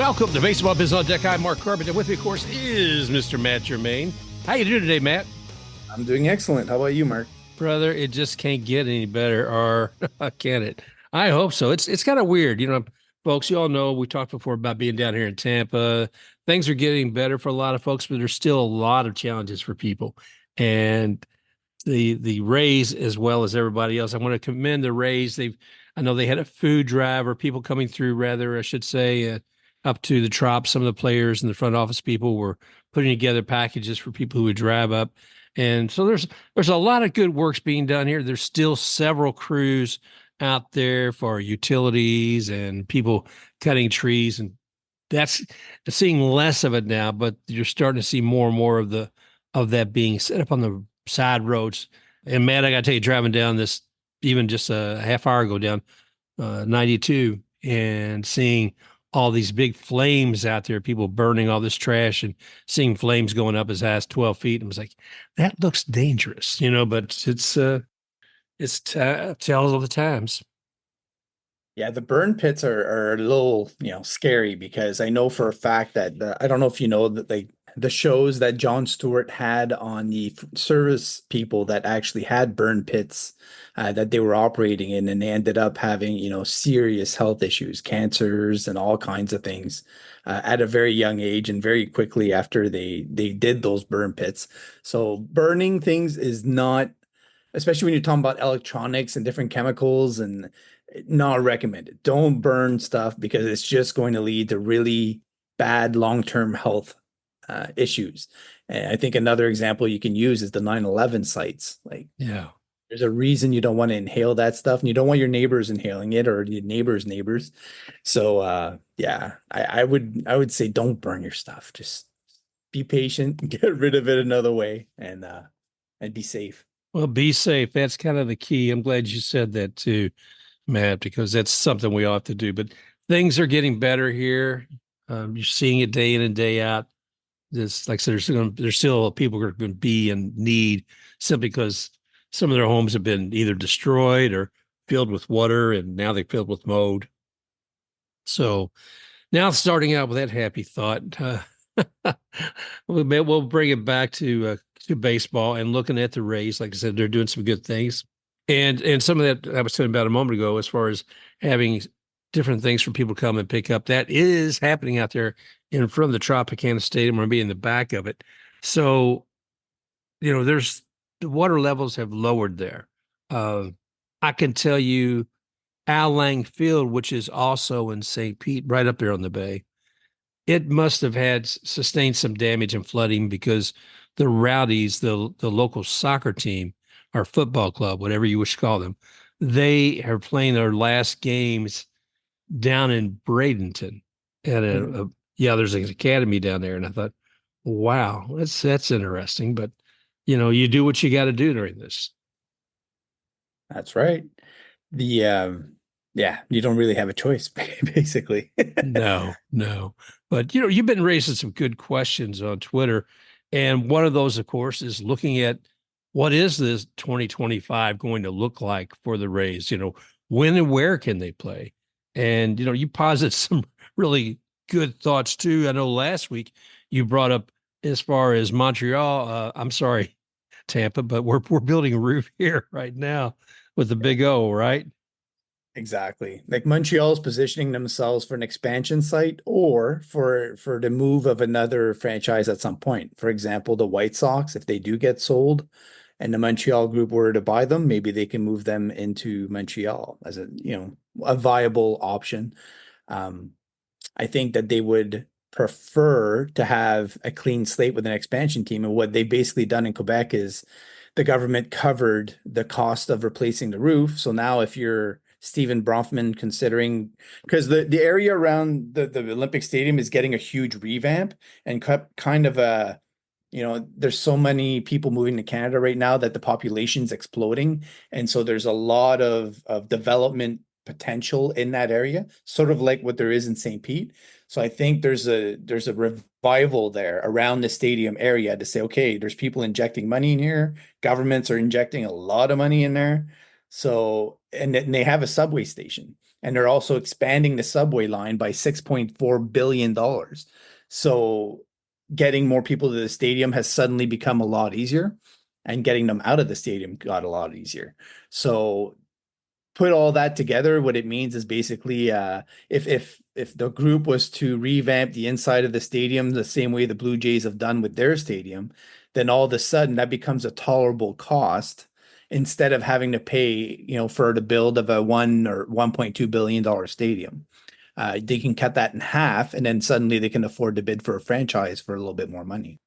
Welcome to Baseball Biz on Deck. I'm Mark Carpenter. With me, of course, is Mr. Matt Germain. How you doing today, Matt? I'm doing excellent. How about you, Mark? Brother, it just can't get any better, or can it? I hope so. It's kind of weird. Folks, you all know we talked before about being down here in Tampa. Things are getting better for a lot of folks, but there's still a lot of challenges for people. And the Rays, as well as everybody else, I want to commend the Rays. I know they had a food drive, or people coming through, rather, I should say, up to the Trop. Some of the players and the front office people were putting together packages for people who would drive up. And so there's a lot of good works being done here. There's still several crews out there for utilities and people cutting trees, and that's seeing less of it now, but you're starting to see more and more of that being set up on the side roads. And man, I got to tell you, driving down this even just a half hour ago down 92 and seeing all these big flames out there, people burning all this trash and seeing flames going up as high as 12 feet. And I was like, that looks dangerous, but it's tells of the times. Yeah, the burn pits are a little, scary because I know for a fact that I don't know if you know that the shows that Jon Stewart had on the service people that actually had burn pits that they were operating in, and they ended up having, serious health issues, cancers, and all kinds of things at a very young age and very quickly after they did those burn pits. So burning things is not, especially when you're talking about electronics and different chemicals, and not recommended. Don't burn stuff because it's just going to lead to really bad long-term health issues. And I think another example you can use is the 9/11 sites. Yeah. There's a reason you don't want to inhale that stuff, and you don't want your neighbors inhaling it, or your neighbors. So yeah, I would say don't burn your stuff. Just be patient, get rid of it another way, and be safe. Well, be safe. That's kind of the key. I'm glad you said that too, Matt, because that's something we all have to do. But things are getting better here. You're seeing it day in and day out. This, like I said, there's still people who are going to be in need simply because some of their homes have been either destroyed or filled with water, and now they're filled with mold. So now, starting out with that happy thought, we'll bring it back to baseball and looking at the Rays. Like I said, they're doing some good things, and some of that I was talking about a moment ago, as far as having different things for people to come and pick up. That is happening out there in front of the Tropicana Stadium, or maybe in the back of it. So, there's the water levels have lowered there. I can tell you, Al Lang Field, which is also in St. Pete, right up there on the bay, it must have had sustained some damage and flooding because the Rowdies, the local soccer team or football club, whatever you wish to call them, they are playing their last games down in Bradenton at there's an academy down there. And I thought, wow, that's interesting. But you do what you got to do during this. That's right. The yeah, you don't really have a choice, basically. No. But you've been raising some good questions on Twitter. And one of those, of course, is looking at what is this 2025 going to look like for the Rays? When and where can they play? And, you posit some really good thoughts too. I know last week you brought up as far as Montreal, I'm sorry, Tampa, but we're building a roof here right now with the big O, right? Exactly. Like Montreal's positioning themselves for an expansion site, or for the move of another franchise at some point. For example, the White Sox, if they do get sold and the Montreal group were to buy them, maybe they can move them into Montreal as a viable option. I think that they would prefer to have a clean slate with an expansion team. And what they basically done in Quebec is the government covered the cost of replacing the roof. So now if you're Stephen Bronfman, considering, because the area around the Olympic Stadium is getting a huge revamp, and kind of a, there's so many people moving to Canada right now that the population's exploding. And so there's a lot of development potential in that area, sort of like what there is in St. Pete. So I think there's a revival there around the stadium area to say, okay, there's people injecting money in here. Governments are injecting a lot of money in there. So, and they have a subway station, and they're also expanding the subway line by $6.4 billion. So, getting more people to the stadium has suddenly become a lot easier, and getting them out of the stadium got a lot easier. So, put all that together, what it means is basically if the group was to revamp the inside of the stadium the same way the Blue Jays have done with their stadium, then all of a sudden that becomes a tolerable cost instead of having to pay, for the build of a $1 or $1.2 billion stadium. They can cut that in half, and then suddenly they can afford to bid for a franchise for a little bit more money.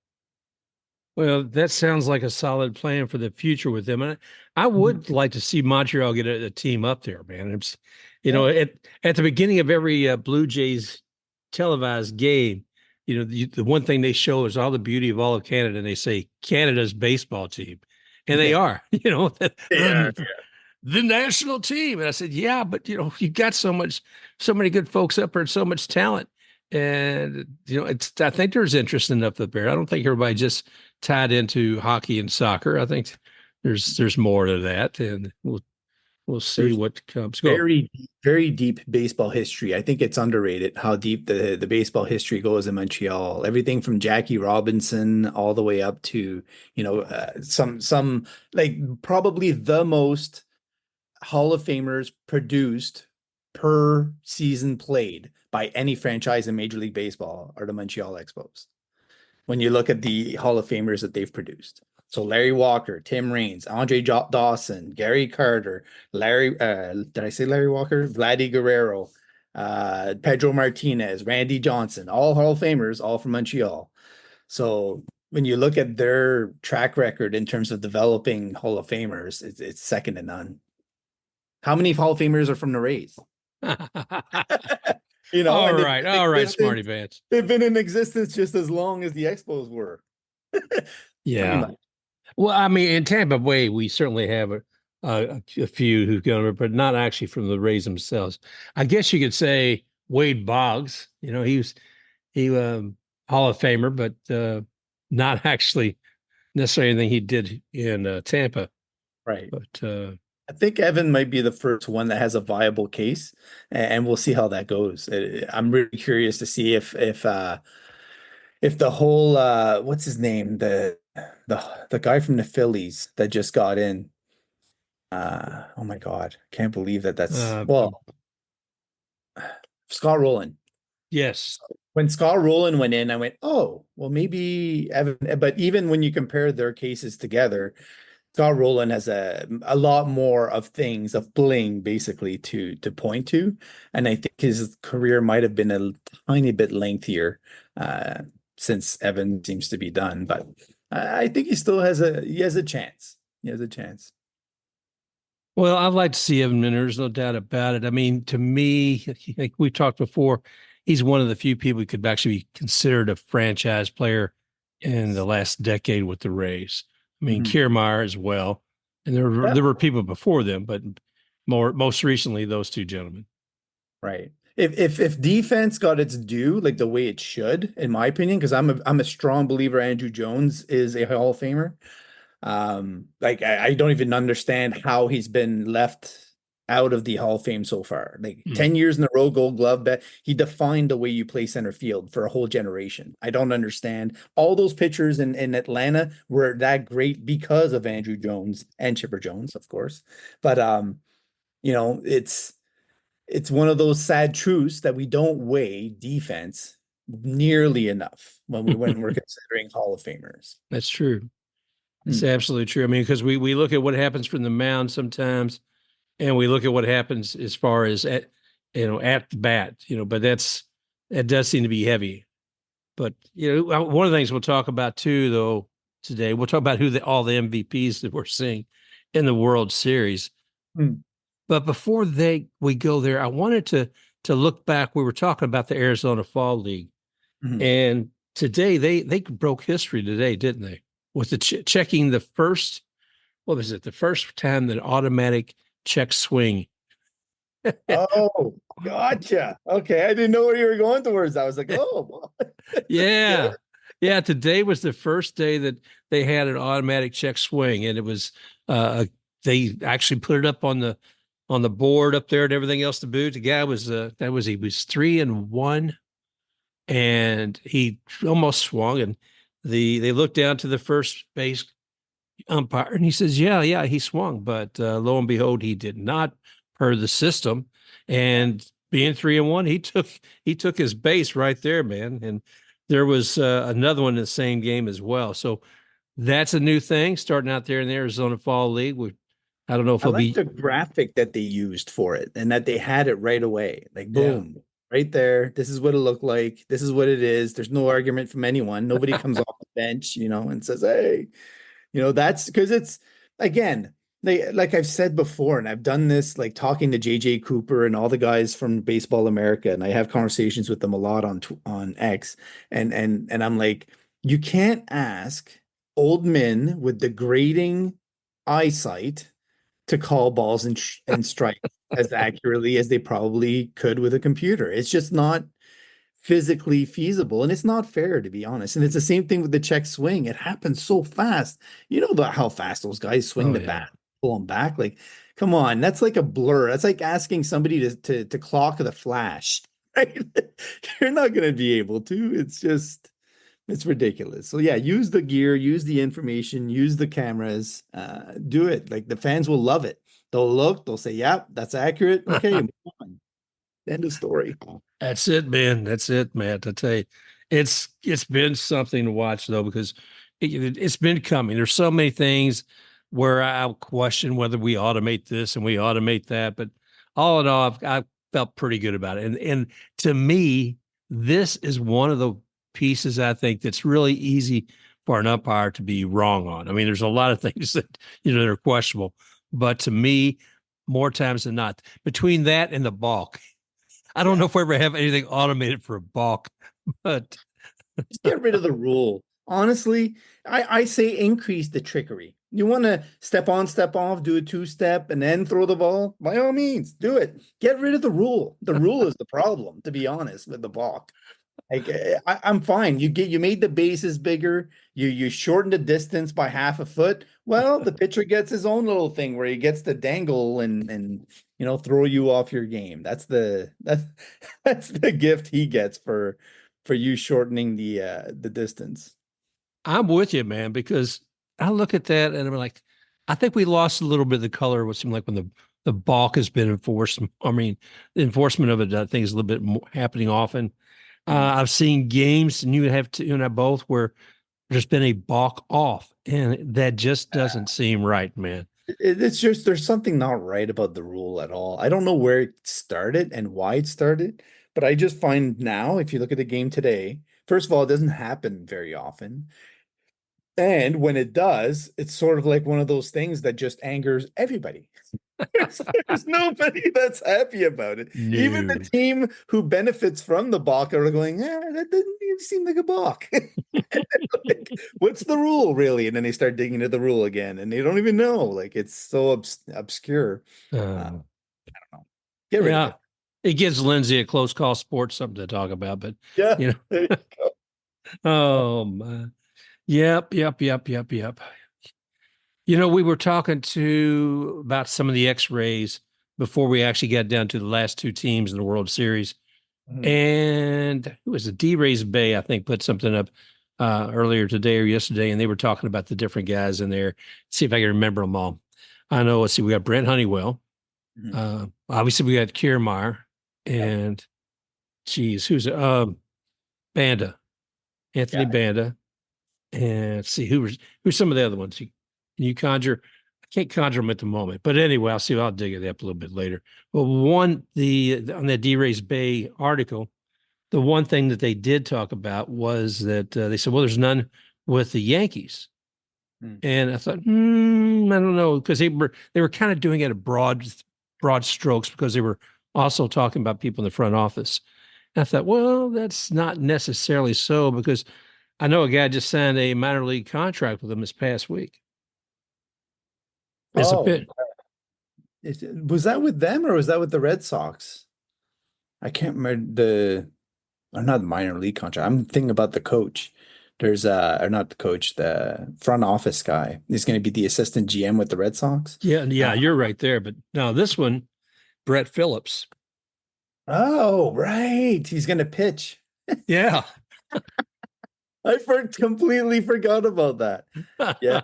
Well, that sounds like a solid plan for the future with them. And I Mhm. would like to see Montreal get a team up there, man. It's, Yeah. at the beginning of every Blue Jays televised game, the one thing they show is all the beauty of all of Canada, and they say Canada's baseball team, and they Yeah. are, Yeah. the national team. And I said, yeah, but you've got so many good folks up there and so much talent. And I think there's interest enough up there. I don't think everybody just tied into hockey and soccer. I think there's more to that, and we'll see There's what comes. Go. very deep baseball history. I think it's underrated how deep the baseball history goes in Montreal. Everything from Jackie Robinson all the way up to, some like probably the most Hall of Famers produced per season played by any franchise in Major League Baseball are the Montreal Expos when you look at the Hall of Famers that they've produced. So Larry Walker, Tim Raines, Dawson, Gary Carter, did I say Larry Walker? Vladdy Guerrero, Pedro Martinez, Randy Johnson, all Hall of Famers, all from Montreal. So when you look at their track record in terms of developing Hall of Famers, it's second to none. How many Hall of Famers are from the Rays? All And they've right, been all right, in Smarty existence, Vance. they've been in existence just as long as the Expos were. Pretty Yeah. much. Well, I mean, in Tampa Bay, we certainly have a few who've gone over, but not actually from the Rays themselves. I guess you could say Wade Boggs. He Hall of Famer, but not actually necessarily anything he did in Tampa. Right. But I think Evan might be the first one that has a viable case, and we'll see how that goes. I'm really curious to see if the whole what's his name, the guy from the Phillies that just got in. Oh my God, can't believe that's uh, well, Scott Rowland. yes, When Scott Rowland went in, I went, oh, well, maybe Evan. But even when you compare their cases together, Scott Rowland has a lot more of things of bling basically to point to, and I think his career might have been a tiny bit lengthier uh, since Evan seems to be done. But I think he has a chance. He has a chance. well, I'd like to see him, and there's no doubt about it. I mean, to me, like we talked before, he's one of the few people who could actually be considered a franchise player in the Yes. last decade with the Rays. I mean, Mhm. Kiermaier as well, and Yeah. there were people before them, but most recently those two gentlemen. Right. If defense got its due like the way it should, in my opinion, because I'm a strong believer Andrew Jones is a Hall of Famer. Like I don't even understand how he's been left out of the Hall of Fame so far. Like Hmm. 10 years in a row, Gold Glove bet. He defined the way you play center field for a whole generation. I don't understand. All those pitchers in Atlanta were that great because of Andrew Jones and Chipper Jones, of course. But you know, it's one of those sad truths that we don't weigh defense nearly enough when we're considering Hall of Famers. That's true. It's Hmm. absolutely true. I mean, because we look at what happens from the mound sometimes, and we look at what happens as far as at the bat, but that does seem to be heavy. But one of the things we'll talk about too, though, today we'll talk about all the MVPs that we're seeing in the World Series. Hmm. But before we go there, I wanted to look back. We were talking about the Arizona Fall League, Mhm. and today they broke history today, didn't they? With the checking the first, what was it? The first time that automatic check swing. Oh, gotcha. Okay, I didn't know where you were going towards. I was like, oh, well, that's good. Yeah. Yeah. Today was the first day that they had an automatic check swing, and it was they actually put it up on the board up there and everything else to boot. The guy was he was 3-1, and he almost swung, and they looked down to the first base umpire, and he says, yeah, he swung, but lo and behold, he did not per the system. And being 3-1, he took his base right there, man. And there was another one in the same game as well. So that's a new thing starting out there in the Arizona Fall League. I don't know if I it'll like be. the graphic that they used for it and that they had it right away. Like, Yeah. boom, right there. This is what it looked like. This is what it is. There's no argument from anyone. Nobody comes off the bench, and says, hey, that's because it's, again, like I've said before, and I've done this, like talking to JJ Cooper and all the guys from Baseball America, and I have conversations with them a lot on X, and I'm like, you can't ask old men with degrading eyesight to call balls and strike as accurately as they probably could with a computer. It's just not physically feasible, and it's not fair, to be honest. And it's the same thing with the check swing. It happens so fast. You know about how fast those guys swing Oh the yeah. bat, pull them back. Like, come on, that's like a blur. That's like asking somebody to clock the flash, right? You're not going to be able to. It's ridiculous. So yeah, use the gear, use the information, use the cameras, do it. Like, the fans will love it. They'll look, they'll say, "Yep, that's accurate." Okay, move on. End of story. That's it, man. That's it, man. To tell you, it's been something to watch though, because it's been coming. There's so many things where I question whether we automate this and we automate that, but all in all, I've felt pretty good about it. And to me, this is one of the pieces I think that's really easy for an umpire to be wrong on. I mean, there's a lot of things that that are questionable, but to me, more times than not, between that and the balk. I don't know Yeah. if we ever have anything automated for a balk, but Just get rid of the rule. Honestly, I say increase the trickery. You want to step on, step off, do a two-step, and then throw the ball? By all means, do it. Get rid of the rule. The rule is the problem, to be honest, with the balk. Like, I'm fine. You made the bases bigger. You shortened the distance by half a foot. Well, the pitcher gets his own little thing where he gets to dangle and throw you off your game. That's the gift he gets for you shortening the distance. I'm with you, man, because I look at that and I'm like, I think we lost a little bit of the color. What seemed like when the balk has been enforced. I mean, the enforcement of it, I think, is a little bit more happening often. Mhm. I've seen games, and you and I both, where there's been a balk off, and that just doesn't seem right, man. It's just there's something not right about the rule at all. I don't know where it started and why it started, but I just find now, if you look at the game today, first of all, it doesn't happen very often. And when it does, it's sort of like one of those things that just angers everybody. There's nobody that's happy about it. Even the No. team who benefits from the balk are going, that doesn't even seem like a balk. Like, what's the rule really? And then they start digging into the rule again, and they don't even know. Like, it's so obscure. Uh, Uh, get rid of yeah, it. it gives Lindsay a close call sports something to talk about, but Yeah. you There you know, go. oh man. Yep. We were talking to about some of the X-rays before we actually got down to the last two teams in the World Series. Mhm. And it was a D-Rays Bay, I think, put something up earlier today or yesterday, and they were talking about the different guys in there. See if I can remember them all. I know, let's see, we got Brent Honeywell. Mhm. Obviously, we got Kiermaier Yep. and, geez, who's it? Banda, Anthony Yeah. Banda. And let's see who's some of the other ones. Can you conjure? I can't conjure them at the moment, but anyway, I'll see. I'll dig it up a little bit later. Well, on the D Rays Bay article, the one thing that they did talk about was that they said, well, there's none with the Yankees, Mm. and I thought, I don't know, because they were kind of doing it at broad strokes because they were also talking about people in the front office. And I thought, well, that's not necessarily so because I know a guy just signed a minor league contract with them this past week. As a Oh, pit. was that with them or was that with the Red Sox? I can't remember or not the minor league contract. I'm thinking about the coach. There's or not the coach, the front office guy. He's going to be the assistant GM with the Red Sox. Yeah, yeah, Uh, you're right there. But now this one, Brett Phillips. oh, right. He's going to pitch. Yeah. Completely forgot about that. Yeah.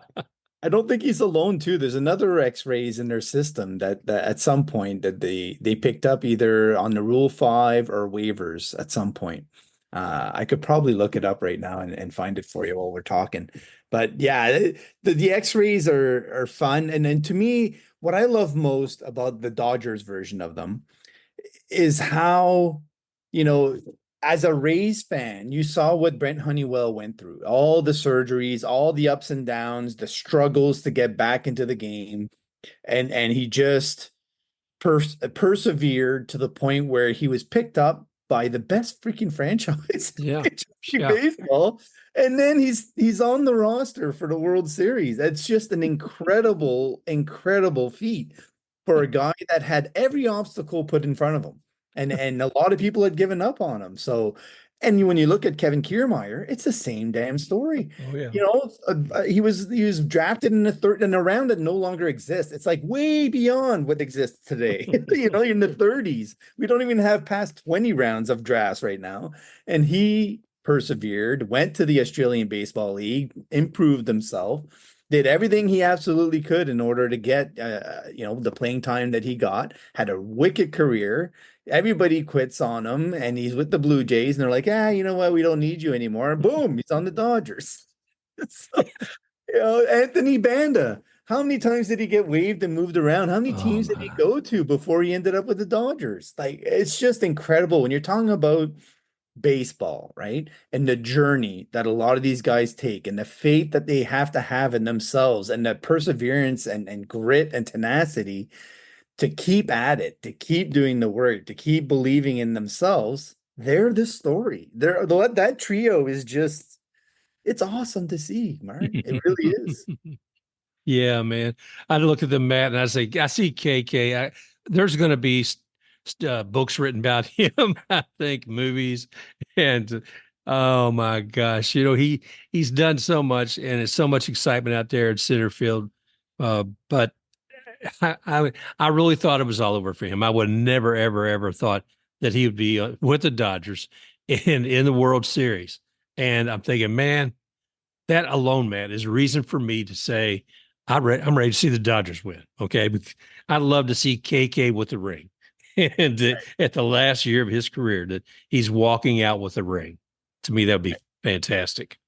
I don't think he's alone too. There's another X-rays in their system that at some point that they picked up either on the Rule 5 or waivers at some point. I could probably look it up right now and find it for you while we're talking. But yeah, the X-rays are fun. And then to me, what I love most about the Dodgers version of them is how, you know, as a Rays fan, you saw what Brent Honeywell went through, all the surgeries, all the ups and downs, the struggles to get back into the game. And he just persevered to the point where he was picked up by the best freaking franchise Yeah. in Yeah. baseball. And then he's on the roster for the World Series. It's just an incredible, incredible feat for a guy that had every obstacle put in front of him. And a lot of people had given up on him. So, and when you look at Kevin Kiermaier, it's the same damn story. Oh, yeah. You know, he was drafted in the third in a round that no longer exists. It's like way beyond what exists today. You know, you're in the 30s. We don't even have past 20 rounds of drafts right now. And he persevered, went to the Australian Baseball League, improved himself, did everything he absolutely could in order to get the playing time that he got, had a wicked career. Everybody quits on him, and he's with the Blue Jays, and they're like, you know what? We don't need you anymore. And boom, he's on the Dodgers. So, Anthony Banda. How many times did he get waived and moved around? How many Oh teams did he my. go to before he ended up with the Dodgers? Like, it's just incredible when you're talking about baseball, right? And the journey that a lot of these guys take and the faith that they have to have in themselves and the perseverance and grit and tenacity to keep at it, to keep doing the work, to keep believing in themselves. They're the story. That trio is just, it's awesome to see, Mark. It really is. Yeah, man. I look at the mat and I say, I see KK. There's going to be books written about him, I think, movies, and oh my gosh, he's done so much, and it's so much excitement out there in center field. But I really thought it was all over for him. I would never, ever, ever thought that he would be with the Dodgers in the World Series. And I'm thinking, man, that alone, Matt, is a reason for me to say I'm ready to see the Dodgers win. Okay, but I'd love to see KK with the ring, and at the last year of his career, that he's walking out with a ring. To me, that would be fantastic.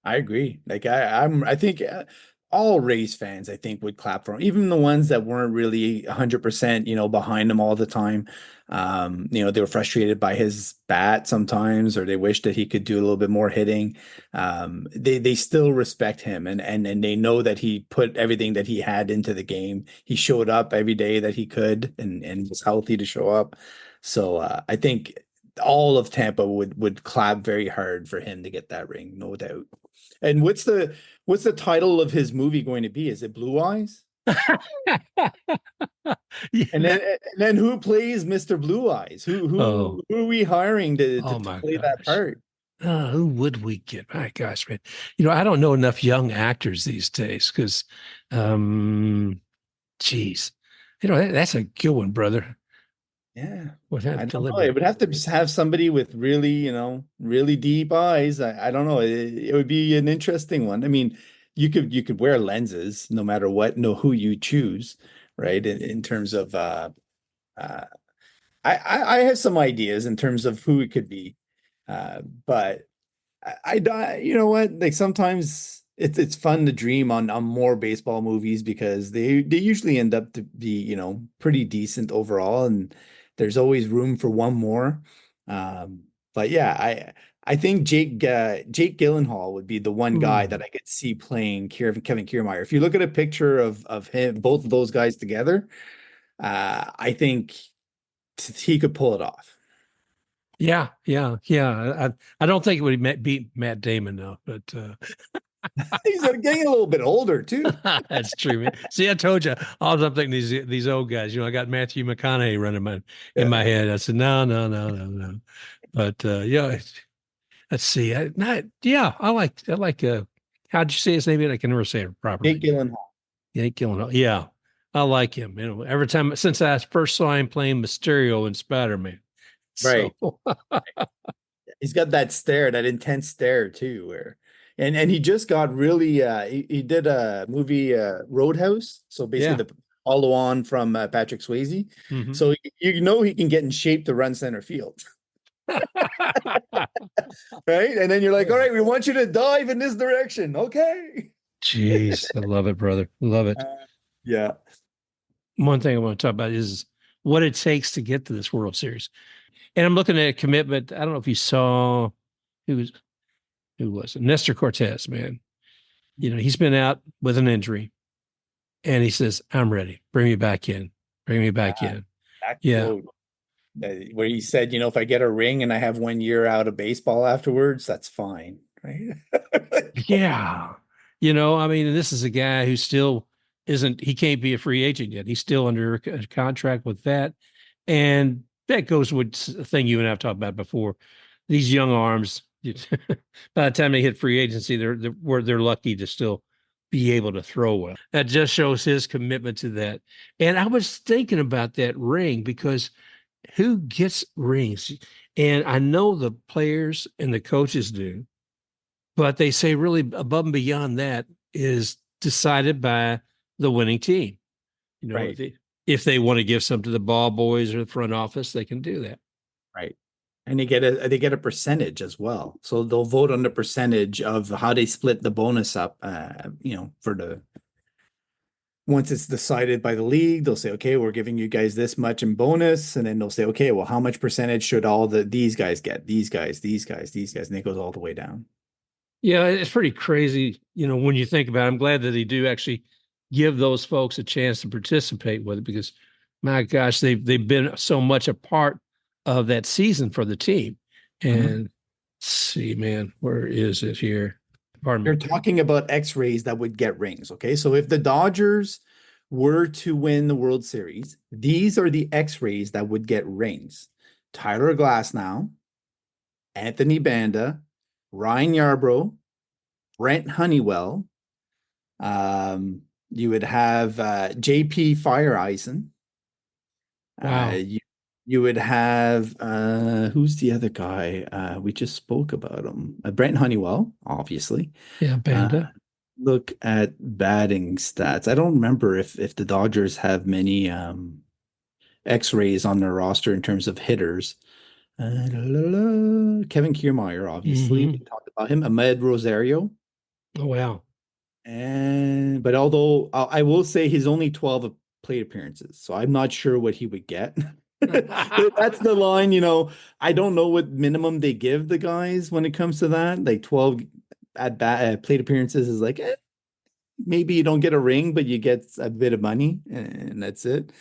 I agree. Like I think all Rays fans, I think, would clap for him, even the ones that weren't really 100%, behind him all the time. They were frustrated by his bat sometimes, or they wished that he could do a little bit more hitting. They still respect him, and they know that he put everything that he had into the game. He showed up every day that he could, and was healthy to show up. So I think all of Tampa would clap very hard for him to get that ring, no doubt. And what's the title of his movie going to be? Is it Blue Eyes? Yeah, And then who plays Mr. Blue Eyes? Who oh, who who are we hiring to oh my play that gosh. part? Who would we get? My gosh, man. I don't know enough young actors these days because, geez, that's a good one, brother. Yeah. Would I have don't to know. live It would have to have somebody with really, really deep eyes. I don't know. It would be an interesting one. I mean, you could wear lenses no matter what, know who you choose, right? In terms of uh I have some ideas in terms of who it could be. But you know what? Like sometimes it's fun to dream on more baseball movies because they usually end up to be, pretty decent overall, and there's always room for one more. Um, but yeah, I think Jake Gyllenhaal would be the one guy that Hmm. I could see playing Kevin Kiermaier. If you look at a picture of him, both of those guys together, I think he could pull it off. Yeah, yeah, yeah. I don't think it would beat Matt Damon though, but He's getting a little bit older too. that's true, man. See, I told you, all I'm thinking these old guys. I got Matthew McConaughey running in my Yeah. head. I said, no, no, no, no, no. But yeah, let's see. I like how'd you say his name? I can never say it properly. Jake Gyllenhaal. Yank Gillen. Yeah. I like him. Every time since I first saw him playing Mysterio in Spider-Man. Right. So He's got that stare, that intense stare too, where and he just got really he did a movie Roadhouse, so basically yeah. the follow on from Patrick Swayze. Hmm. So you know he can get in shape to run center field, right? And then you're like, all right, we want you to dive in this direction. Okay. Jeez, I love it, brother. Love it. Uh, yeah. One thing I want to talk about is what it takes to get to this World Series. And I'm looking at a commitment. I don't know if you saw who was who was it? Nestor Cortez, man. He's been out with an injury and he says, I'm ready. Bring me back in. Bring me back Yeah. in. That Yeah. quote where he said, if I get a ring and I have 1 year out of baseball afterwards, that's fine, right? Yeah. I mean, this is a guy who still he can't be a free agent yet. He's still under a contract with that. And that goes with a thing you and I've talked about before. These young arms, by the time they hit free agency, they're lucky to still be able to throw well. That just shows his commitment to that. And I was thinking about that ring because who gets rings? And I know the players and the coaches do, but they say really above and beyond that is decided by the winning team. Right. If they want to give some to the ball boys or the front office, they can do that. Right. And they get a percentage as well. So they'll vote on the percentage of how they split the bonus up, for the once it's decided by the league, they'll say, okay, we're giving you guys this much in bonus. And then they'll say, okay, well, how much percentage should all these guys get? These guys, these guys, these guys, and it goes all the way down. Yeah, it's pretty crazy, when you think about it. I'm glad that they do actually give those folks a chance to participate with it because my gosh, they've been so much a part of that season for the team. Mhm. And let's see, man, where is it here? Pardon You're me. talking about X-rays that would get rings. Okay. So if the Dodgers were to win the World Series, these are the X-rays that would get rings. Tyler Glasnow, Anthony Banda, Ryan Yarbrough, Brent Honeywell. You would have JP Fireeisen. Wow. You would have who's the other guy? We just spoke about him. Brent Honeywell, obviously. Yeah, Uh, Banda. look at batting stats. I don't remember if the Dodgers have many X-rays on their roster in terms of hitters. Kevin Kiermaier, obviously. We Hmm. talked about him. Amed Rosario. Oh, wow. But although I will say he's only 12 plate appearances, so I'm not sure what he would get. That's the line, I don't know what minimum they give the guys when it comes to that. Like 12 at bat plate appearances is like, maybe you don't get a ring, but you get a bit of money, and that's it.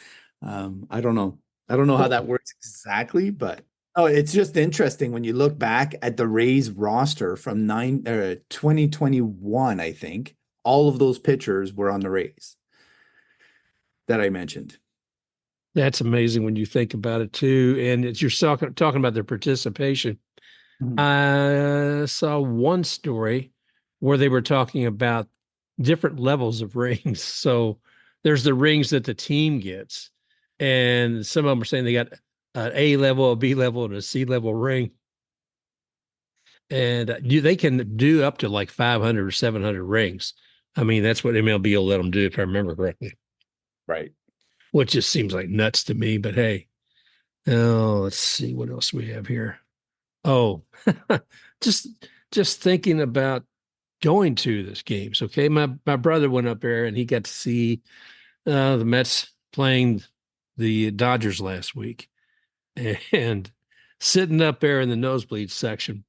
I don't know. I don't know how that works exactly, but oh, it's just interesting when you look back at the Rays roster from 2021, I think. All of those pitchers were on the Rays that I mentioned. That's amazing when you think about it too. And it's you're talking about their participation. Mhm. I saw one story where they were talking about different levels of rings. So there's the rings that the team gets, and some of them are saying they got an A level, a B level, and a C level ring. And they can do up to like 500 or 700 rings. I mean, that's what MLB will let them do, if I remember correctly, Right. which just seems like nuts to me. But hey, oh, let's see what else we have here. Oh, just just thinking about going to this games. Okay, my brother went up there and he got to see the Mets playing the Dodgers last week, and sitting up there in the nosebleed section.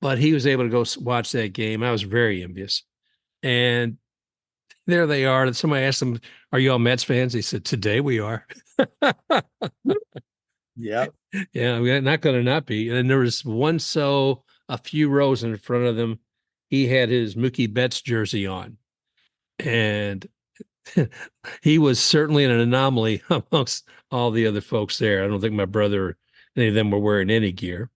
But he was able to go watch that game. I was very envious. And there they are. And somebody asked them, "Are you all Mets fans?" They said, "Today we are." Yeah. Yeah, we're not going to not be. And there was one a few rows in front of them. He had his Mookie Betts jersey on, and he was certainly an anomaly amongst all the other folks there. I don't think my brother, any of them were wearing any gear.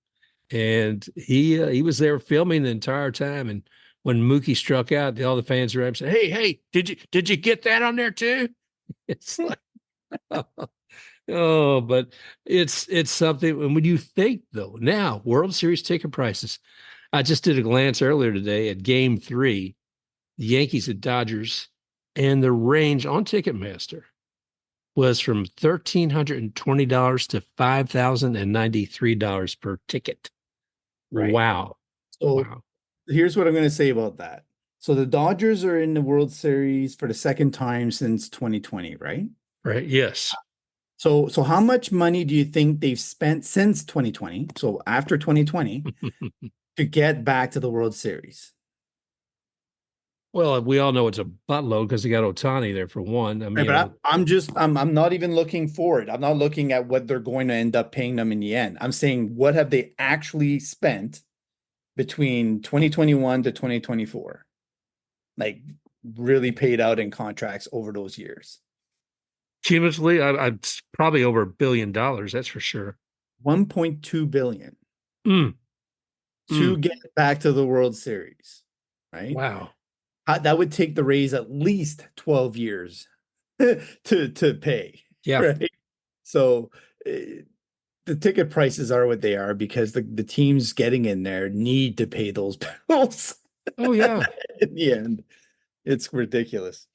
and he was there filming the entire time. And when Mookie struck out, all the fans around him said, "Hey, did you get that on there too?" It's like, oh, but it's something. And when you think though, now World Series ticket prices, I just did a glance earlier today at Game 3, the Yankees and Dodgers, and the range on Ticketmaster was from $1,320 to $5,093 per ticket. Right. Wow. So Wow. here's what I'm going to say about that. So the Dodgers are in the World Series for the second time since 2020, right? Right. Yes. So how much money do you think they've spent since 2020? So after 2020 to get back to the World Series? Well, we all know it's a buttload because they got Otani there for one. I mean, Right, but I'm not even looking forward. I'm not looking at what they're going to end up paying them in the end. I'm saying what have they actually spent between 2021 to 2024? Like really paid out in contracts over those years. cumulatively, I'm probably over $1 billion. That's for sure. 1.2 billion Mm, to mm. get back to the World Series, right? Wow. That would take the Rays at least 12 years to pay, Yeah. right? So the ticket prices are what they are because the teams getting in there need to pay those bills Oh, yeah. in the end. It's ridiculous.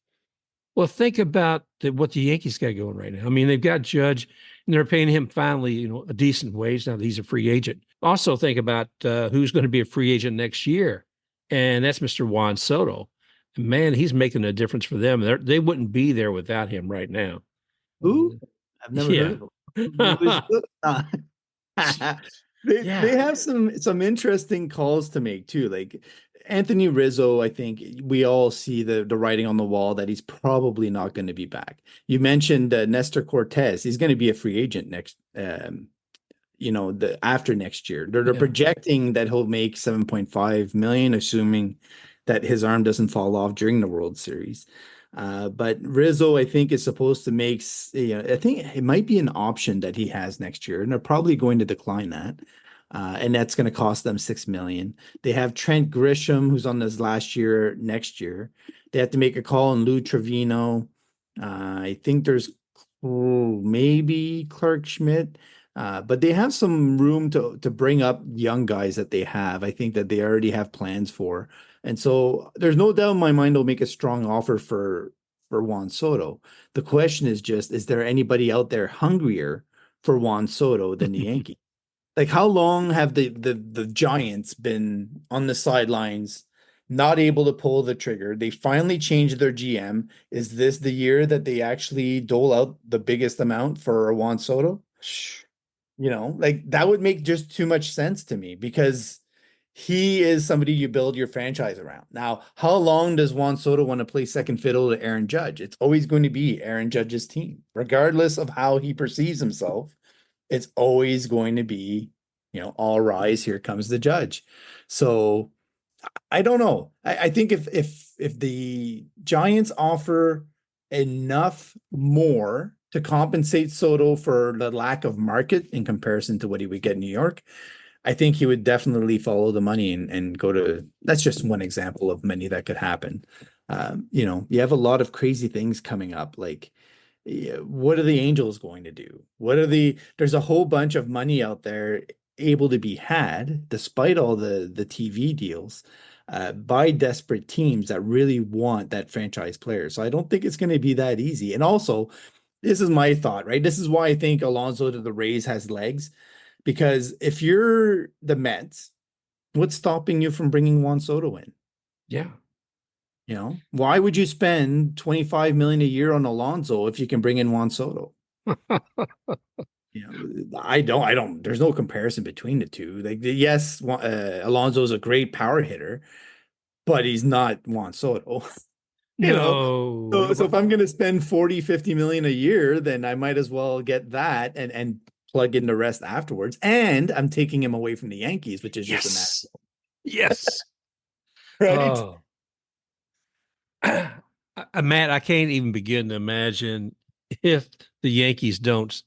Well, think about what the Yankees got going right now. I mean, they've got Judge, and they're paying him finally, a decent wage now that he's a free agent. Also, think about who's going to be a free agent next year, and that's Mr. Juan Soto. Man, he's making a difference for them. They wouldn't be there without him right now. Who? I've never heard Yeah, of them. Who is they yeah, have some interesting calls to make too. Like Anthony Rizzo, I think we all see the writing on the wall that he's probably not going to be back. You mentioned Nestor Cortez. He's going to be a free agent next the after next year. They're yeah. projecting that he'll make 7.5 million, assuming that his arm doesn't fall off during the World Series. But Rizzo, I think, is supposed to make, I think it might be an option that he has next year, and they're probably going to decline that. And that's going to cost them 6 million. They have Trent Grisham, who's on this last year, next year. They have to make a call on Lou Trevino. I think there's maybe Clark Schmidt. But they have some room to bring up young guys that they have. I think that they already have plans for. And so there's no doubt in my mind they'll make a strong offer for Juan Soto. The question is just, is there anybody out there hungrier for Juan Soto than the Yankees? Like how long have the Giants been on the sidelines, not able to pull the trigger? They finally changed their GM. Is this the year that they actually dole out the biggest amount for Juan Soto? Like that would make just too much sense to me because he is somebody you build your franchise around. Now, how long does Juan Soto want to play second fiddle to Aaron Judge? It's always going to be Aaron Judge's team, regardless of how he perceives himself. It's always going to be, all rise, here comes the Judge. So I don't know. I think if the Giants offer enough more to compensate Soto for the lack of market in comparison to what he would get in New York, I think he would definitely follow the money and go to. That's just one example of many that could happen. You have a lot of crazy things coming up. Like, yeah, what are the Angels going to do? There's a whole bunch of money out there able to be had despite all the TV deals by desperate teams that really want that franchise player. So I don't think it's going to be that easy. And also, this is my thought, right? This is why I think Alonso to the Rays has legs because if you're the Mets, what's stopping you from bringing Juan Soto in? Yeah. Why would you spend 25 million a year on Alonso if you can bring in Juan Soto? There's no comparison between the two. Like, yes, Alonso is a great power hitter, but he's not Juan Soto. you know, No, so but if I'm going to spend 40, 50 million a year, then I might as well get that and plug in the rest afterwards. And I'm taking him away from the Yankees, which is just a yes, yes. matter, right? Oh, Matt, I can't even begin to imagine if the Yankees don't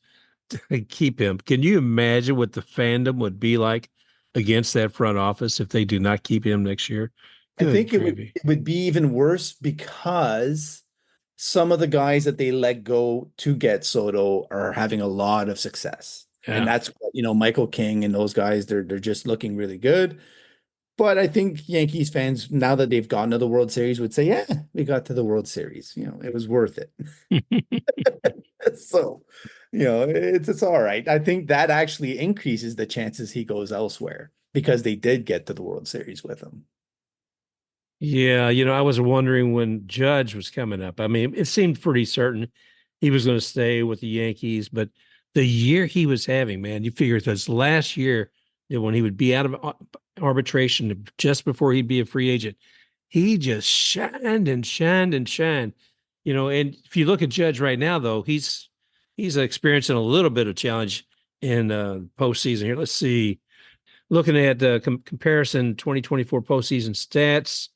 keep him. Can you imagine what the fandom would be like against that front office if they do not keep him next year. I Good think gravy. it would be even worse because some of the guys that they let go to get Soto are having a lot of success. And Yeah. that's, Michael King and those guys, they're just looking really good. But I think Yankees fans, now that they've gotten to the World Series, would say, yeah, we got to the World Series. It was worth it. So, it's all right. I think that actually increases the chances he goes elsewhere because they did get to the World Series with him. Yeah, I was wondering when Judge was coming up. I mean, it seemed pretty certain he was going to stay with the Yankees, but the year he was having, man, you figure this last year, when he would be out of arbitration just before he'd be a free agent, he just shined and shined and shined. And if you look at Judge right now, though, he's experiencing a little bit of challenge in postseason here. Let's see. Looking at comparison 2024 postseason stats.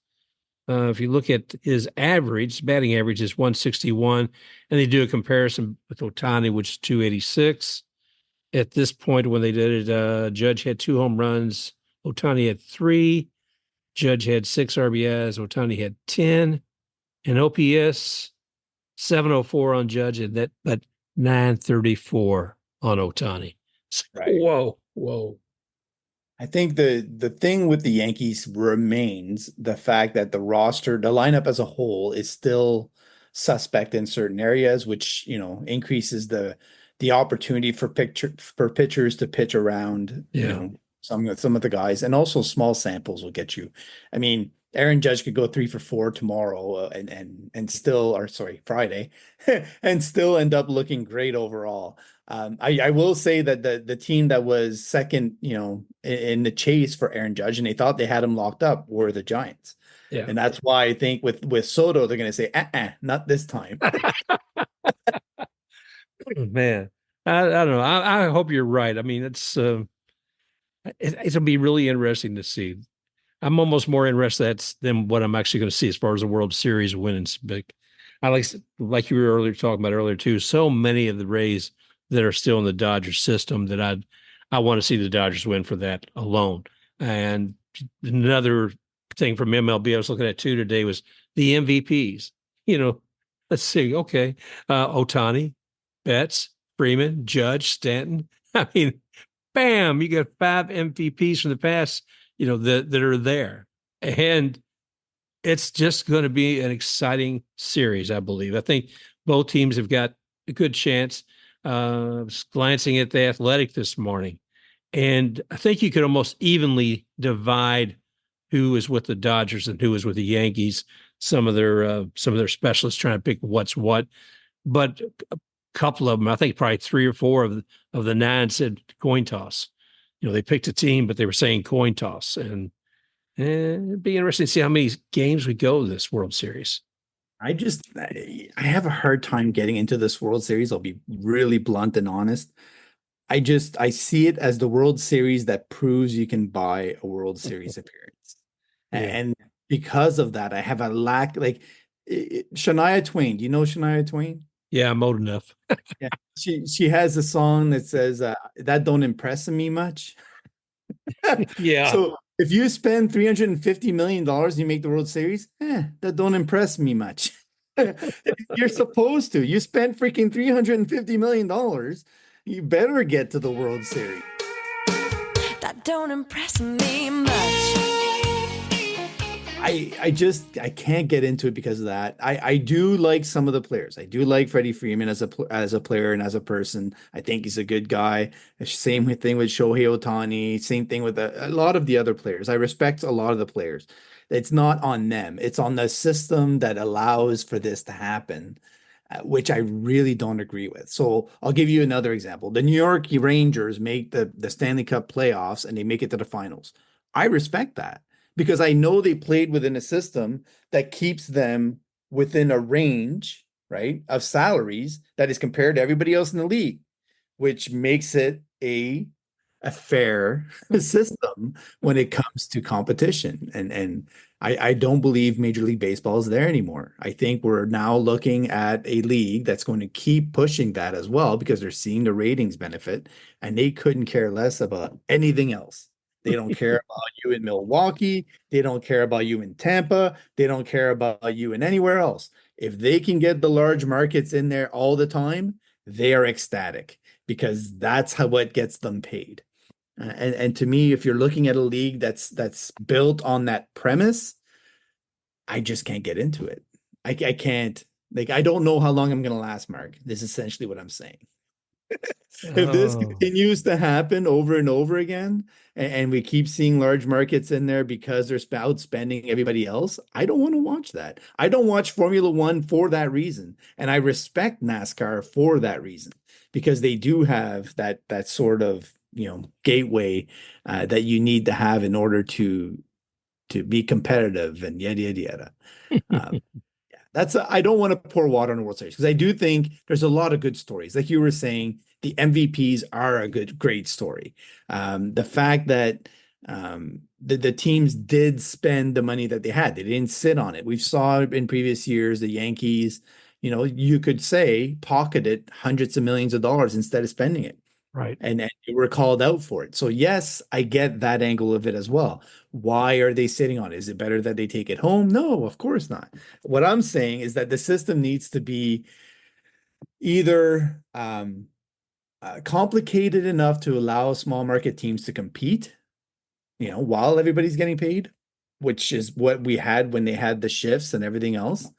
If you look at his average, batting average is 161, and they do a comparison with Ohtani, which is 286. At this point, when they did it, Judge had 2 home runs, Ohtani had 3, Judge had 6 RBIs, Ohtani had 10, and OPS 704 on Judge, and that but 934 on Ohtani. Right. Whoa, whoa. I think the thing with the Yankees remains the fact that the roster, the lineup as a whole, is still suspect in certain areas, which increases the opportunity for pitchers to pitch around, Yeah. some of the guys, and also small samples will get you. I mean, Aaron Judge could go 3 for 4 tomorrow, and still, or sorry, Friday, and still end up looking great overall. I will say that the team that was second, in the chase for Aaron Judge, and they thought they had him locked up, were the Giants. Yeah. And that's why I think with Soto, they're going to say, not this time. Man, I don't know. I hope you're right. I mean, it'll be really interesting to see. I'm almost more interested than what I'm actually going to see as far as the World Series winnings. But I like you were earlier talking about earlier too. So many of the Rays that are still in the Dodgers system that I want to see the Dodgers win for that alone. And another thing from MLB I was looking at too today was the MVPs. Let's see. Okay, Ohtani, Betts, Freeman, Judge, Stanton. I mean, bam! You got 5 MVPs from the past that are there. And it's just going to be an exciting series, I believe. I think both teams have got a good chance. Glancing at the Athletic this morning, and I think you could almost evenly divide who is with the Dodgers and who is with the Yankees. Some of their specialists trying to pick what's what, but a couple of them, I think probably 3 or 4 of the 9 said coin toss. They picked a team, but they were saying coin toss, and it'd be interesting to see how many games we go this World Series. I have a hard time getting into this World Series. I'll be really blunt and honest. I see it as the World Series that proves you can buy a World Series appearance. Yeah, And because of that, I have a lack, like Shania Twain. Do you know Shania Twain? yeah, I'm old enough. Yeah. She has a song that says, that don't impress me much. Yeah, So if you spend $350 million and you make the World Series, that don't impress me much. You're supposed to. You spent freaking $350 million. You better get to the World Series. That don't impress me much. I can't get into it because of that. I do like some of the players. I do like Freddie Freeman as a player and as a person. I think he's a good guy. Same thing with Shohei Ohtani. Same thing with a lot of the other players. I respect a lot of the players. It's not on them. It's on the system that allows for this to happen, which I really don't agree with. So I'll give you another example. The New York Rangers make the Stanley Cup playoffs and they make it to the finals. I respect that because I know they played within a system that keeps them within a range, right, of salaries that is compared to everybody else in the league, which makes it a fair system when it comes to competition. And I don't believe Major League Baseball is there anymore. I think we're now looking at a league that's going to keep pushing that as well because they're seeing the ratings benefit and they couldn't care less about anything else. They don't care about you in Milwaukee. They don't care about you in Tampa. They don't care about you in anywhere else. If they can get the large markets in there all the time, they are ecstatic because that's how what gets them paid. And to me, if you're looking at a league that's built on that premise, I just can't get into it. I can't, like, I don't know how long I'm going to last, Mark. This is essentially what I'm saying. If this Oh, continues to happen over and over again, and we keep seeing large markets in there because they're outspending everybody else, I don't want to watch that. I don't watch Formula One for that reason. And I respect NASCAR for that reason, because they do have that sort of, gateway that you need to have in order to be competitive and yada yada yada. Um, I don't want to pour water on the World Series, because I do think there's a lot of good stories. Like you were saying, the MVPs are a great story. The fact that the teams did spend the money that they had, they didn't sit on it. We've saw in previous years, the Yankees, you could say pocketed hundreds of millions of dollars instead of spending it. right. And you were called out for it. So yes, I get that angle of it as well. Why are they sitting on it? Is it better that they take it home? No, of course not. What I'm saying is that the system needs to be either complicated enough to allow small market teams to compete, while everybody's getting paid, which is what we had when they had the shifts and everything else,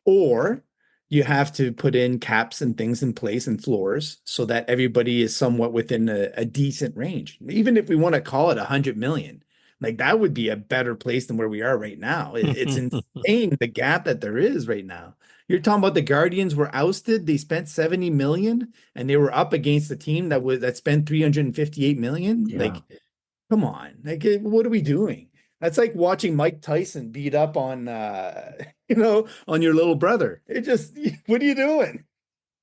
or you have to put in caps and things in place and floors so that everybody is somewhat within a decent range. Even if we want to call it 100 million, like that would be a better place than where we are right now. It's insane the gap that there is right now. You're talking about the Guardians were ousted. They spent 70 million and they were up against a team that spent 358 million. Yeah. Like, come on. Like, what are we doing? That's like watching Mike Tyson beat up on on your little brother. It just, what are you doing?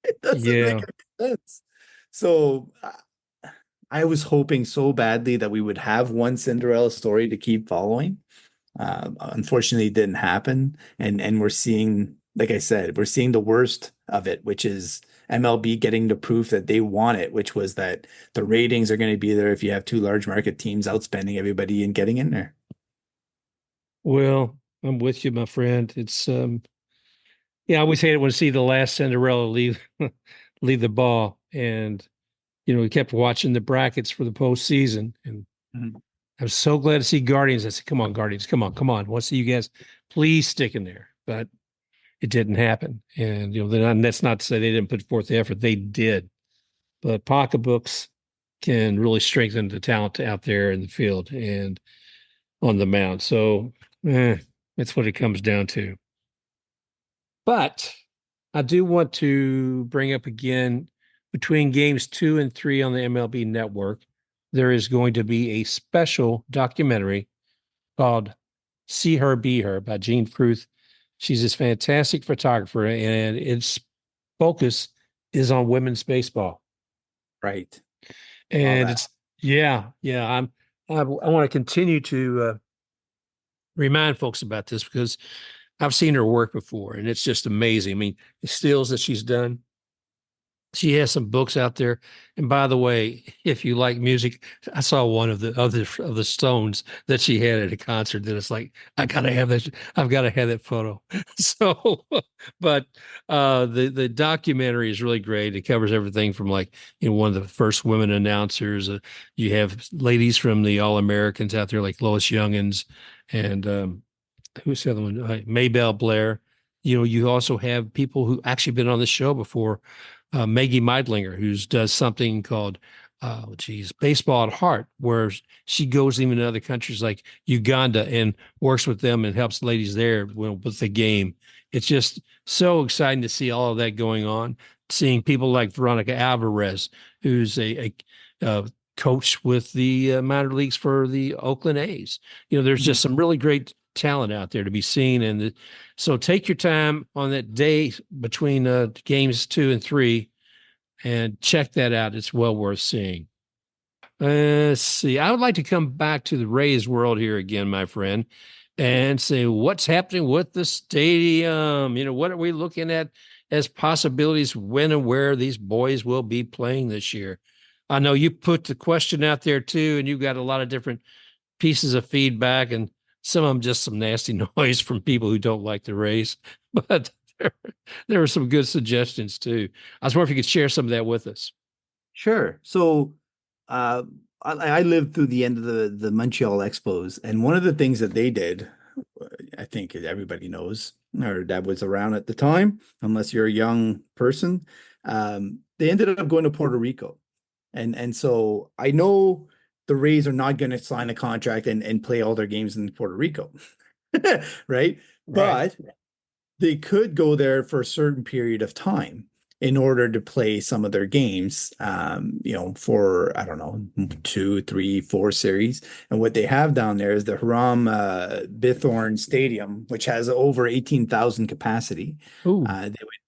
It doesn't make any sense. So I was hoping so badly that we would have one Cinderella story to keep following. Unfortunately, it didn't happen. And we're seeing, like I said, we're seeing the worst of it, which is MLB getting the proof that they want it, which was that the ratings are going to be there if you have two large market teams outspending everybody and getting in there. Well, I'm with you, my friend. It's I always hated when I see the last Cinderella leave leave the ball. And we kept watching the brackets for the postseason. And I'm so glad to see Guardians. I said, come on, Guardians, come on. I want to see you guys please stick in there. But it didn't happen. And that's not to say they didn't put forth the effort. They did. But pocketbooks can really strengthen the talent out there in the field and on the mound. So that's what it comes down to. But I do want to bring up again, between games 2 and 3 on the MLB network, there is going to be a special documentary called See Her, Be Her by Jean Fruth. She's this fantastic photographer, and its focus is on women's baseball. Right. And it's, I want to continue to remind folks about this, because I've seen her work before, and it's just amazing. I mean, the stills that she's done. She has some books out there. And by the way, if you like music, I saw one of the Stones that she had at a concert that it's like, I gotta have that. I've got to have that photo. So, but the documentary is really great. It covers everything from, like, one of the first women announcers. You have ladies from the All-Americans out there, like Lois Youngins, and who's the other one? Maybelle Blair. You also have people who actually been on the show before. Maggie Meidlinger, who does something called, Baseball at Heart, where she goes even to other countries like Uganda and works with them and helps ladies there with the game. It's just so exciting to see all of that going on. Seeing people like Veronica Alvarez, who's a coach with the minor leagues for the Oakland A's. There's just some really great talent out there to be seen. And so take your time on that day between games 2 and 3 and check that out. It's well worth seeing. Let's see. I would like to come back to the Rays world here again, my friend, and say, what's happening with the stadium? What are we looking at as possibilities, when and where these boys will be playing this year? I know you put the question out there too, and you've got a lot of different pieces of feedback, and some of them just some nasty noise from people who don't like the Rays. But there were some good suggestions too. I was wondering if you could share some of that with us. Sure. So, uh, I lived through the end of the Montreal Expos, and one of the things that they did, I think everybody knows, or that was around at the time, unless you're a young person, they ended up going to Puerto Rico, and so I know the Rays are not going to sign a contract and play all their games in Puerto Rico, right? But they could go there for a certain period of time in order to play some of their games, for, I don't know, 2, 3, 4 series. And what they have down there is the Hiram Bithorn Stadium, which has over 18,000 capacity. Ooh.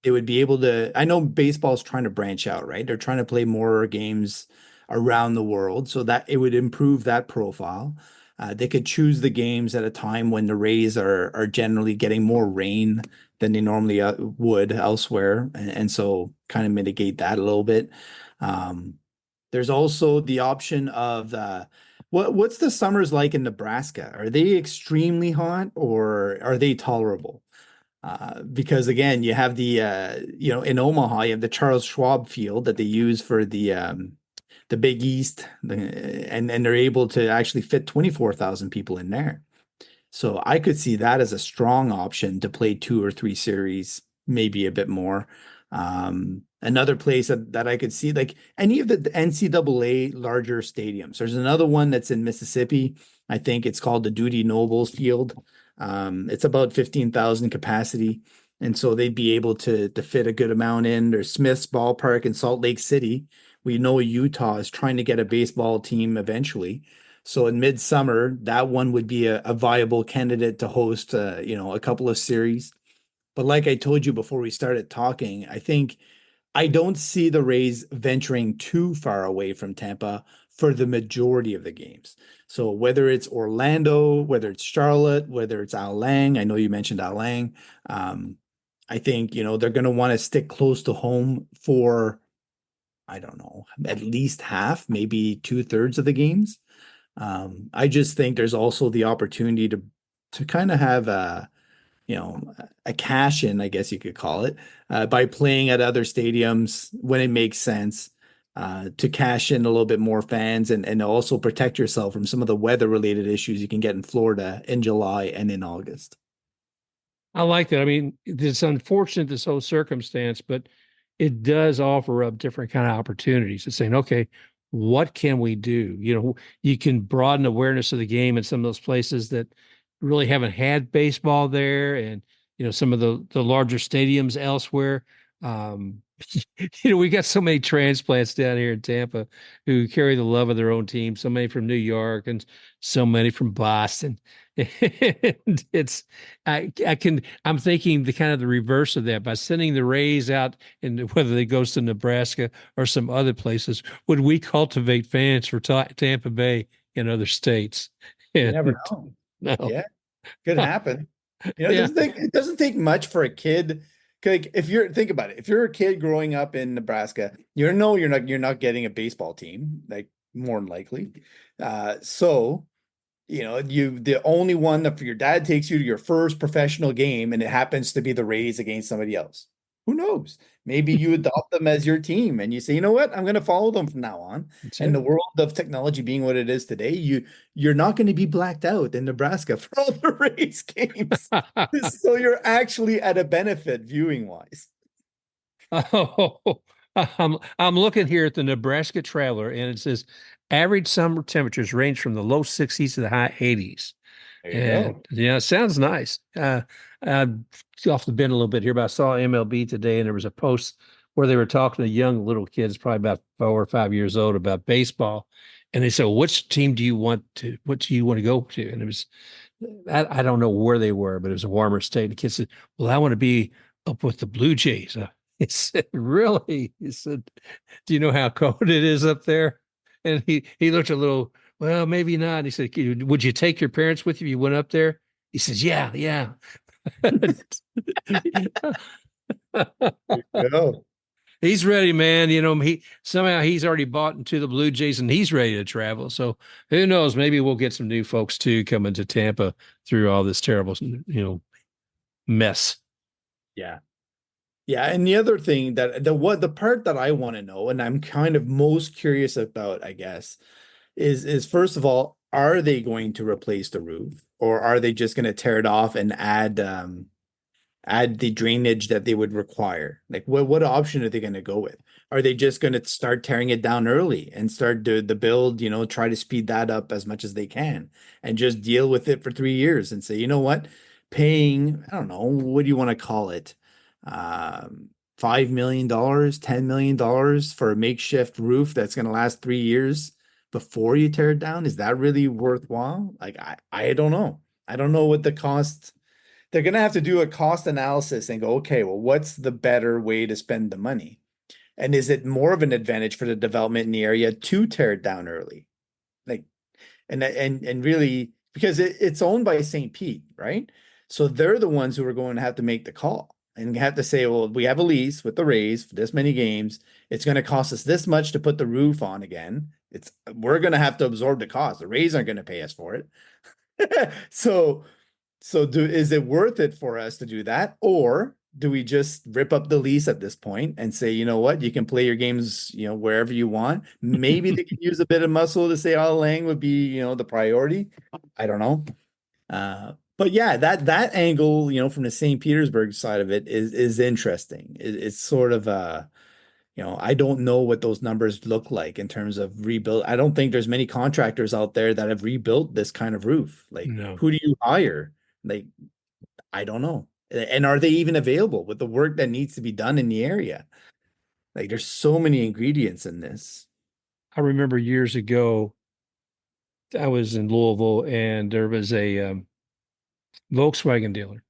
They would be able to, I know baseball's trying to branch out, right? They're trying to play more games around the world so that it would improve that profile. They could choose the games at a time when the Rays are generally getting more rain than they normally would elsewhere, and so kind of mitigate that a little bit. There's also the option of what's the summers like in Nebraska? Are they extremely hot or are they tolerable? Because again, you have in Omaha, you have the Charles Schwab Field that they use for the Big East, and they're able to actually fit 24,000 people in there. So I could see that as a strong option to play 2 or 3 series, maybe a bit more. Another place that I could see, like any of the NCAA larger stadiums. There's another one that's in Mississippi. I think it's called the Duty Nobles Field. It's about 15,000 capacity. And so they'd be able to fit a good amount in. There's Smith's Ballpark in Salt Lake City. We know Utah is trying to get a baseball team eventually. So in midsummer, that one would be a viable candidate to host, a couple of series. But like I told you before we started talking, I don't see the Rays venturing too far away from Tampa for the majority of the games. So whether it's Orlando, whether it's Charlotte, whether it's Al Lang, I know you mentioned Al Lang. I think, they're going to want to stick close to home for, I don't know, at least half, maybe 2/3 of the games. I just think there's also the opportunity to kind of have a cash in, I guess you could call it, by playing at other stadiums when it makes sense, to cash in a little bit more fans and also protect yourself from some of the weather related issues you can get in Florida in July and in August. I like that. I mean, it's unfortunate, this whole circumstance, but it does offer up different kind of opportunities. It's saying, okay, what can we do? You can broaden awareness of the game in some of those places that really haven't had baseball there, and some of the larger stadiums elsewhere. We got so many transplants down here in Tampa who carry the love of their own team, so many from New York and so many from Boston. And I'm thinking the kind of the reverse of that by sending the Rays out, and whether they goes to Nebraska or some other places, would we cultivate fans for Tampa Bay in other states? You never know. No. Yeah, could happen. Yeah. It doesn't take much for a kid. Like think about it. If you're a kid growing up in Nebraska, you're not getting a baseball team, like more than likely. So the only one that your dad takes you to your first professional game, and it happens to be the Rays against somebody else. Who knows? Maybe you adopt them as your team and you say, you know what, I'm going to follow them from now on. And the world of technology being what it is today, you're not going to be blacked out in Nebraska for all the Rays games. So you're actually at a benefit viewing wise. Oh, I'm looking here at the Nebraska Traveler, and it says average summer temperatures range from the low 60s to the high 80s. There you go. Yeah, it sounds nice. Off the bend a little bit here, but I saw MLB today, and there was a post where they were talking to young little kids, probably about 4 or 5 years old, about baseball, and they said, "Which team do you want to? What do you want to go to?" And it was, I don't know where they were, but it was a warmer state. And the kid said, "Well, I want to be up with the Blue Jays." He said, "Really?" He said, "Do you know how cold it is up there?" And he looked a little, well, maybe not. And he said, "Would you take your parents with you if you went up there?" He says, "Yeah, yeah." There you go. He's ready, man. You know, he's already bought into the Blue Jays and he's ready to travel. So who knows? Maybe we'll get some new folks too coming to Tampa through all this terrible, mess. Yeah. Yeah, and the other thing that the part that I want to know, and I'm kind of most curious about, I guess, is first of all, are they going to replace the roof, or are they just going to tear it off and add the drainage that they would require? Like, what option are they going to go with? Are they just going to start tearing it down early and start the build, try to speed that up as much as they can and just deal with it for 3 years and say, you know what, paying, I don't know, what do you want to call it? $5 million, $10 million for a makeshift roof that's going to last 3 years before you tear it down? Is that really worthwhile? Like, I don't know. I don't know what the cost. They're going to have to do a cost analysis and go, okay, well, what's the better way to spend the money? And is it more of an advantage for the development in the area to tear it down early? Like, and really, because it's owned by St. Pete, right? So they're the ones who are going to have to make the call and have to say, well, we have a lease with the Rays for this many games. It's going to cost us this much to put the roof on again. We're going to have to absorb the cost. The Rays aren't going to pay us for it. So is it worth it for us to do that? Or do we just rip up the lease at this point and say, you know what, you can play your games, wherever you want? Maybe they can use a bit of muscle to say Al Lang would be, the priority. I don't know. But yeah, that angle, from the St. Petersburg side of it is interesting. It's sort of I don't know what those numbers look like in terms of rebuild. I don't think there's many contractors out there that have rebuilt this kind of roof. Like, No. who do you hire? Like, I don't know. And are they even available with the work that needs to be done in the area? Like, there's so many ingredients in this. I remember years ago, I was in Louisville and there was a Volkswagen dealer.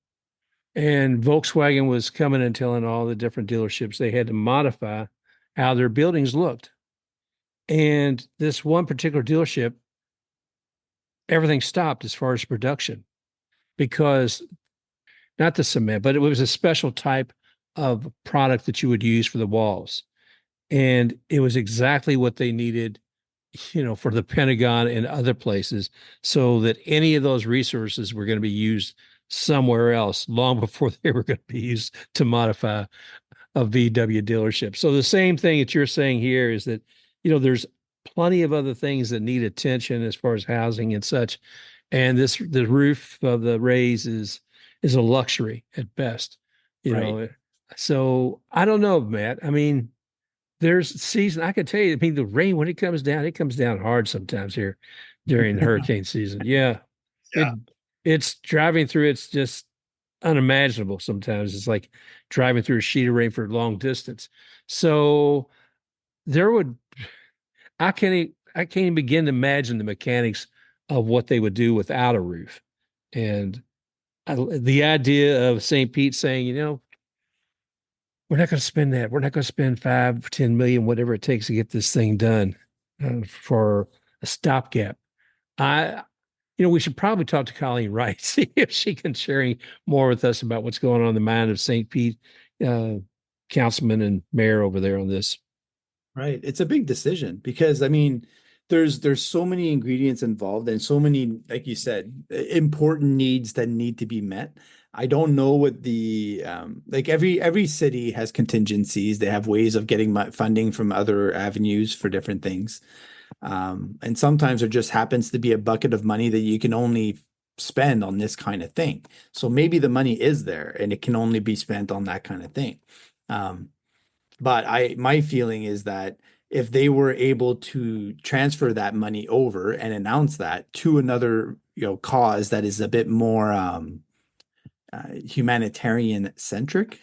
And Volkswagen was coming and telling all the different dealerships they had to modify how their buildings looked. And this one particular dealership, everything stopped as far as production because not the cement, but it was a special type of product that you would use for the walls. And it was exactly what they needed, for the Pentagon and other places, so that any of those resources were going to be used somewhere else long before they were going to be used to modify a VW dealership. So the same thing that you're saying here is that, there's plenty of other things that need attention as far as housing and such. And the roof of the Rays is a luxury at best, Right. So I don't know, Matt. I mean, there's season. I can tell you, I mean, the rain, when it comes down hard sometimes here during the hurricane season. Yeah. It Yeah. it's driving through, it's just unimaginable sometimes. It's like driving through a sheet of rain for a long distance. So there would I can't even begin to imagine the mechanics of what they would do without a roof. And the idea of St. Pete saying, we're not going to spend that. We're not going to spend 5, 10 million, whatever it takes to get this thing done for a stopgap. We should probably talk to Colleen Wright, see if she can share more with us about what's going on in the mind of St. Pete, councilman and mayor over there on this. Right. It's a big decision because, I mean, there's so many ingredients involved and so many, like you said, important needs that need to be met. I don't know what the like every city has contingencies. They have ways of getting funding from other avenues for different things. And sometimes there just happens to be a bucket of money that you can only spend on this kind of thing. So maybe the money is there and it can only be spent on that kind of thing. But my feeling is that if they were able to transfer that money over and announce that to another, cause that is a bit more humanitarian centric,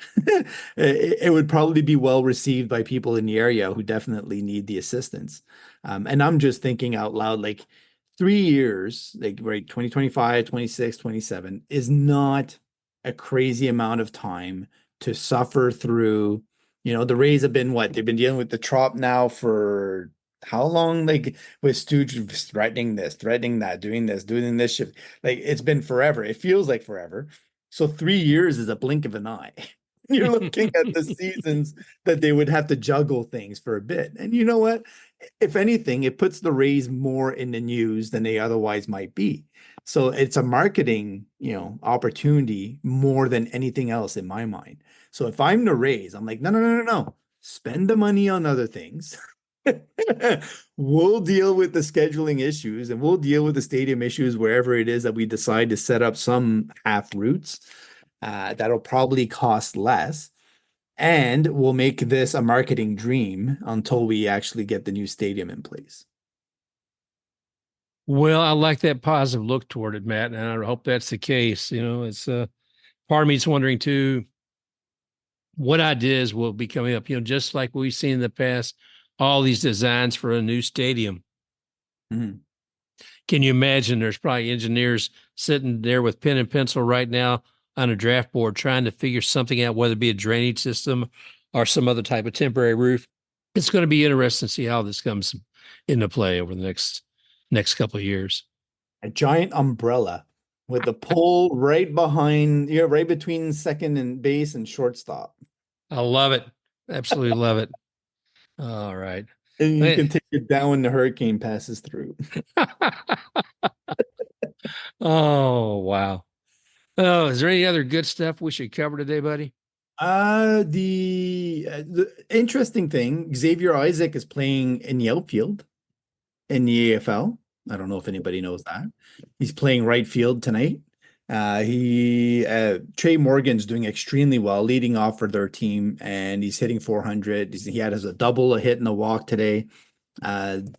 it would probably be well received by people in the area who definitely need the assistance. And I'm just thinking out loud, like 3 years, like right, 2025, 26, 27 is not a crazy amount of time to suffer through. The Rays have been what? They've been dealing with the trop now for how long? Like, with Stooge threatening this, threatening that, doing this shift. Like, it's been forever. It feels like forever. So 3 years is a blink of an eye. You're looking at the seasons that they would have to juggle things for a bit. And you know what? If anything, it puts the Rays more in the news than they otherwise might be. So it's a marketing, opportunity more than anything else in my mind. So if I'm the Rays, I'm like, no, no, no, no, no. Spend the money on other things. We'll deal with the scheduling issues and we'll deal with the stadium issues wherever it is that we decide to set up some half routes. That'll probably cost less. And we'll make this a marketing dream until we actually get the new stadium in place. Well, I like that positive look toward it, Matt, and I hope that's the case. It's part of me is wondering too what ideas will be coming up. Just like we've seen in the past, all these designs for a new stadium. Mhm. Can you imagine? There's probably engineers sitting there with pen and pencil right now on a draft board trying to figure something out, whether it be a drainage system or some other type of temporary roof. It's going to be interesting to see how this comes into play over the next couple of years. A giant umbrella with the pole right behind, right between second and base and shortstop. I love it. Absolutely love it. All right. And you can take it down when the hurricane passes through. Oh, wow. Oh, is there any other good stuff we should cover today, buddy? The interesting thing, Xavier Isaac is playing in the outfield in the AFL. I don't know if anybody knows that. He's playing right field tonight. Trey Morgan's doing extremely well, leading off for their team, and he's hitting 400. He had a double, a hit, and a walk today. The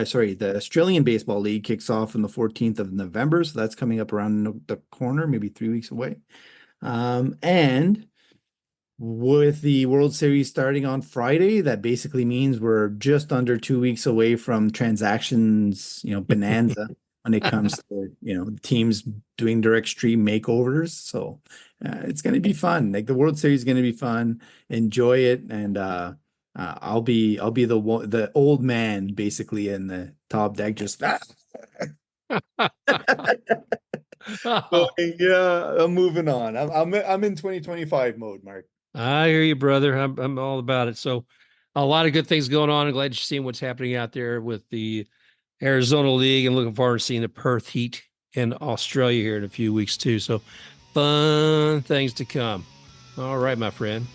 Australian Baseball League kicks off on the 14th of November, so that's coming up around the corner, maybe 3 weeks away. And with the World Series starting on Friday, that basically means we're just under 2 weeks away from transactions, bonanza when it comes to, teams doing their extreme makeovers. So it's going to be fun. Like the World Series is going to be fun. Enjoy it. And I'll be the old man basically in the top deck, just So, yeah, I'm moving on. I'm in 2025 mode, Mark. I hear you, brother. I'm all about it. So a lot of good things going on. I'm glad you're seeing what's happening out there with the Arizona League and looking forward to seeing the Perth Heat in Australia here in a few weeks too. So fun things to come. All right, my friend.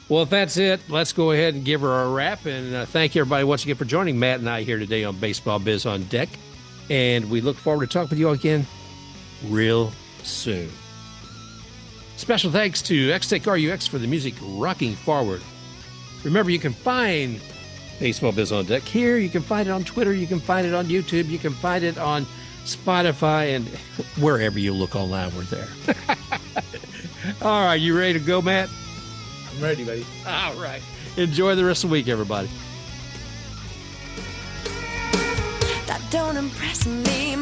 Well, if that's it, let's go ahead and give her a wrap. And thank you, everybody, once again for joining Matt and I here today on Baseball Biz on Deck. And we look forward to talking with you all again real soon. Special thanks to X-Tech RUX for the music rocking forward. Remember, you can find Baseball Biz on Deck here. You can find it on Twitter. You can find it on YouTube. You can find it on Spotify and wherever you look online, we're there. All right, you ready to go, Matt? I'm ready, buddy. All right. Enjoy the rest of the week, everybody. That don't impress me